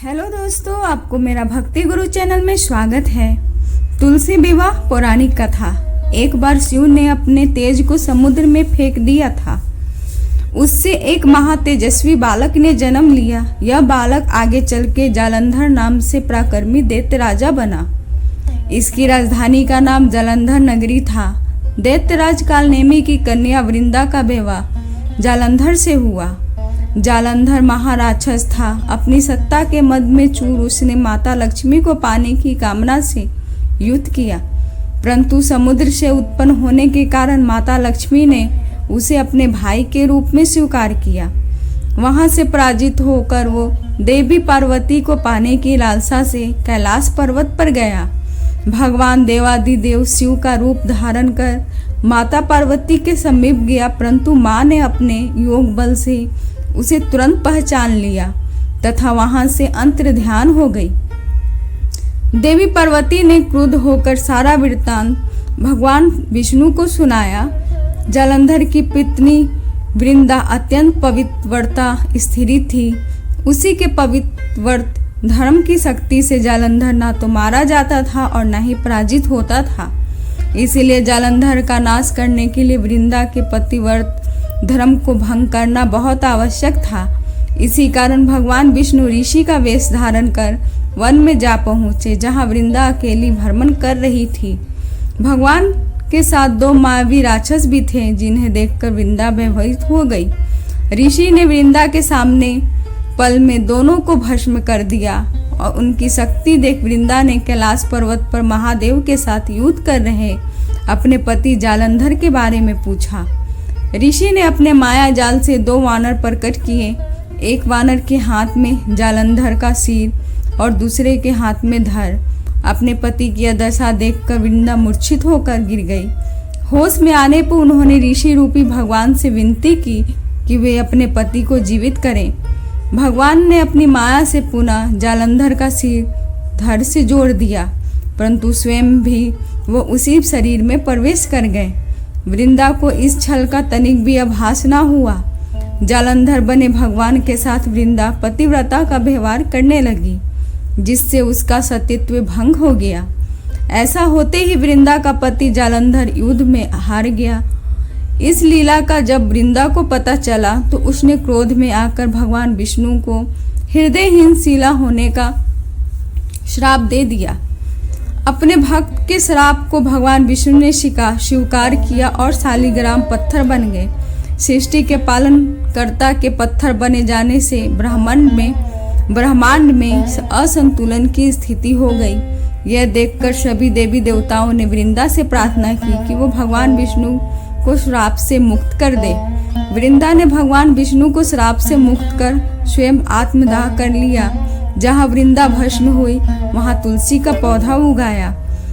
Hello दोस्तों, आपको मेरा भक्ति गुरु चैनल में स्वागत है। तुलसी विवाह पौराणिक कथा। एक बार शिव ने अपने तेज को समुद्र में फेंक दिया था। उससे एक महातेजस्वी बालक ने जन्म लिया। यह बालक आगे चल के जालंधर नाम से पराक्रमी दैत्य राजा बना। इसकी राजधानी का नाम जालंधर नगरी था। दैत्यराज कालनेमी की कन्या वृंदा का विवाह जालंधर से हुआ। जालंधर महाराक्षस था। अपनी सत्ता के मद में चूर उसने माता लक्ष्मी को पाने की कामना से युद्ध किया, परंतु समुद्र से उत्पन्न होने के कारण माता लक्ष्मी ने उसे अपने भाई के रूप में स्वीकार किया। वहां से पराजित होकर वो देवी पार्वती को पाने की लालसा से कैलाश पर्वत पर गया। भगवान देवादिदेव शिव का रूप धारण कर माता पार्वती के समीप गया, परंतु मां ने अपने योग बल से उसे तुरंत पहचान लिया तथा वहां से अंतर्ध्यान हो गई। देवी पार्वती ने क्रुद्ध होकर सारा वृत्तांत भगवान विष्णु को सुनाया। जालंधर की पत्नी वृंदा अत्यंत पवित्रता स्त्री थी। उसी के पवित्र व्रत धर्म की शक्ति से जालंधर ना तो मारा जाता था और न ही पराजित होता था। इसीलिए जालंधर का नाश करने के लिए वृंदा के पतिव्रत धर्म को भंग करना बहुत आवश्यक था। इसी कारण भगवान विष्णु ऋषि का वेश धारण कर वन में जा पहुंचे, जहां वृंदा अकेली भ्रमण कर रही थी। भगवान के साथ दो मायावी राक्षस भी थे, जिन्हें देखकर वृंदा भयभीत हो गई। ऋषि ने वृंदा के सामने पल में दोनों को भस्म कर दिया और उनकी शक्ति देख वृंदा ने कैलाश पर्वत पर महादेव के साथ युद्ध कर रहे अपने पति जालंधर के बारे में पूछा। ऋषि ने अपने माया जाल से दो वानर प्रकट किए। एक वानर के हाथ में जालंधर का सिर और दूसरे के हाथ में धड़। अपने पति की दशा देखकर वृंदा मूर्छित होकर गिर गई। होश में आने पर उन्होंने ऋषि रूपी भगवान से विनती की कि वे अपने पति को जीवित करें। भगवान ने अपनी माया से पुनः जालंधर का सिर धड़ से जोड़ दिया, परंतु स्वयं भी वो उसी शरीर में प्रवेश कर गए। वृंदा को इस छल का तनिक भी आभास न हुआ। जालंधर बने भगवान के साथ वृंदा पतिव्रता का व्यवहार करने लगी, जिससे उसका सतीत्व भंग हो गया। ऐसा होते ही वृंदा का पति जालंधर युद्ध में हार गया। इस लीला का जब वृंदा को पता चला तो उसने क्रोध में आकर भगवान विष्णु को हृदयहीन शिला होने का श्राप दे दिया। अपने भक्त के श्राप को भगवान विष्णु ने स्वीकार किया और शालिग्राम पत्थर बन गए। सृष्टि के पालन कर्ता के पत्थर बने जाने से ब्रह्मांड में असंतुलन की स्थिति हो गई। यह देखकर सभी देवी देवताओं ने वृंदा से प्रार्थना की कि वो भगवान विष्णु को श्राप से मुक्त कर दे। वृंदा ने भगवान विष्णु को श्राप से मुक्त कर स्वयं आत्मदाह कर लिया। जहाँ वृंदा भस्म हुई वहाँ तुलसी का पौधा उगाया।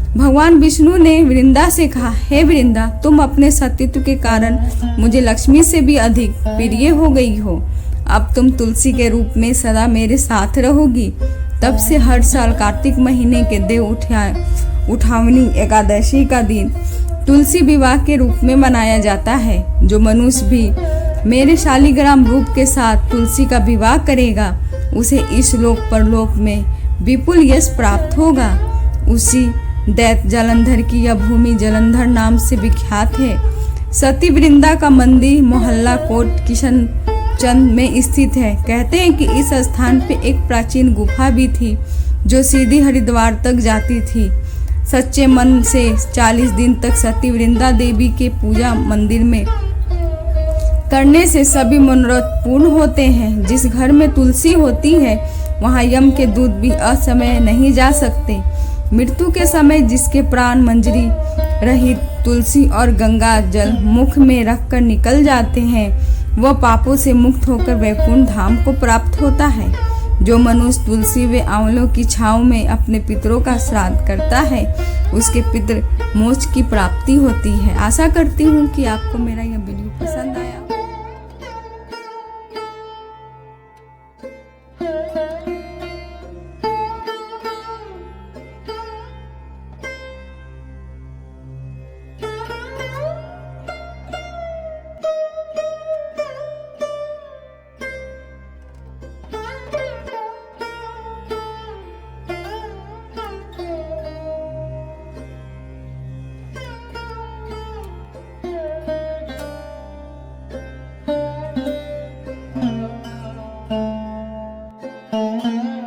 भगवान विष्णु ने वृंदा से कहा, हे वृंदा, तुम अपने सतीत्व के कारण मुझे लक्ष्मी से भी अधिक प्रिय हो गई हो। अब तुम तुलसी के रूप में सदा मेरे साथ रहोगी। तब से हर साल कार्तिक महीने के देव उठावनी एकादशी का दिन तुलसी विवाह के रूप में मनाया जाता है। जो मनुष्य भी मेरे शालिग्राम रूप के साथ तुलसी का विवाह करेगा, उसे इस लोक परलोक में विपुल यश प्राप्त होगा। उसी दैत्य जालंधर की यह भूमि जालंधर नाम से विख्यात है। सती वृंदा का मंदिर मोहल्ला कोट किशन चंद में स्थित है। कहते हैं कि इस स्थान पे एक प्राचीन गुफा भी थी जो सीधी हरिद्वार तक जाती थी। सच्चे मन से 40 दिन तक सती वृंदा देवी के पूजा मंदिर में करने से सभी मनोरथ पूर्ण होते हैं। जिस घर में तुलसी होती है वहाँ यम के दूत भी असमय नहीं जा सकते। मृत्यु के समय जिसके प्राण मंजरी रहित तुलसी और गंगा जल मुख में रखकर निकल जाते हैं, वह पापों से मुक्त होकर वैकुंठ धाम को प्राप्त होता है। जो मनुष्य तुलसी व आंवलों की छांव में अपने पितरों का श्राद्ध करता है, उसके पितृ मोक्ष की प्राप्ति होती है। आशा करती हूँ कि आपको मेरा यह वीडियो पसंद आया। है।